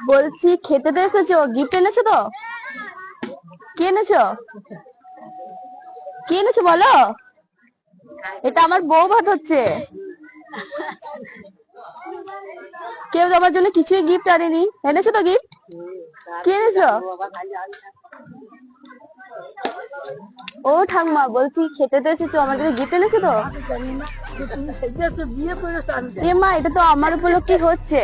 বলছি খেতে তো এসেছো, গিফট এনেছো তো? কি এনেছো? কি এনেছো বলো? এটা আমার বউ ভাত হচ্ছে। কেউ তো আমার জন্য কিছুই গিফট আনেনি। এনেছো তো গিফট? কি এনেছো? ও ঠাম্মা, বলছি খেতে তো এসেছো, আমার জন্য গিফট এনেছো তো? এ মা, এটা তো আমার উপলক্ষে হচ্ছে।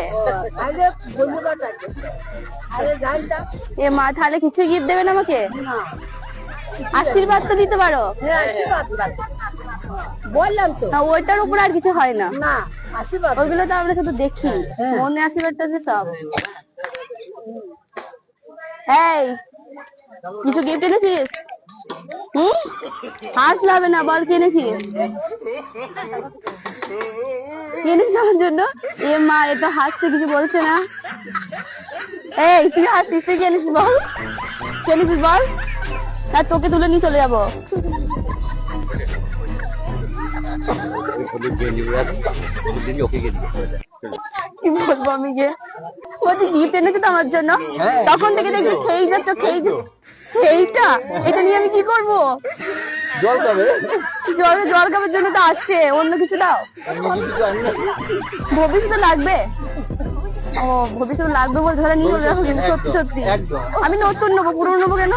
এ মা, তাহলে কিছুই গিফট দেবে না আমাকে? আশীর্বাদ তো দিতে পারো। বললাম তো না, ওইটার উপর আর কিছু হয় না। না, আশীর্বাদ ওইগুলো তো আমরা শুধু দেখি, মনে আশীর্বাদ তো সব। এই, কিছু গিফট এনেছিস? হুম, হাসলে হবে না, বল কি এনেছিস? কি এনেছিস আমার জন্য? এ মা, এ তো হাসতে কিছু বলছে না। এই, তুই হাসছিস, তুই কি এনেছিস বল? কি এনেছিস বল? না, তোকে তুলে নিয়ে চলে যাবো। কি বলবো আমি গিয়ে? বলছি গিফট এনেছে তো আমার জন্য, তখন থেকে দেখছি খেয়েই যাচ্ছ, এইটা এটা নিয়ে আমি কি করবো? জল খাবে? জল খাবার জন্য তো আছে, অন্য কিছু দাও। ভবিষ্যতে লাগবে। ও, ভবিষ্যতে লাগবে বলতে তাহলে নিয়ে চলে যাবো, কিন্তু সত্যি সত্যি। আমি নতুন নেবো, পুরনো নেবো কেন?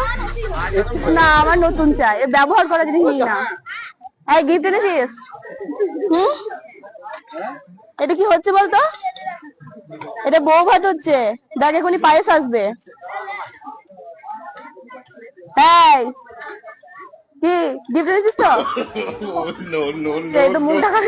না, আমার নতুন চাই, ব্যবহার করা জিনিস নিই না। এই, গিফট এনেছিস? হুম, এটা কি হচ্ছে বলতো? এটা বউ ভাত হচ্ছে। দেখ, এখনই পায়েস আসবে। এই, কি গিফট এনেছিস তো? এই তো মুখ ঢাকা।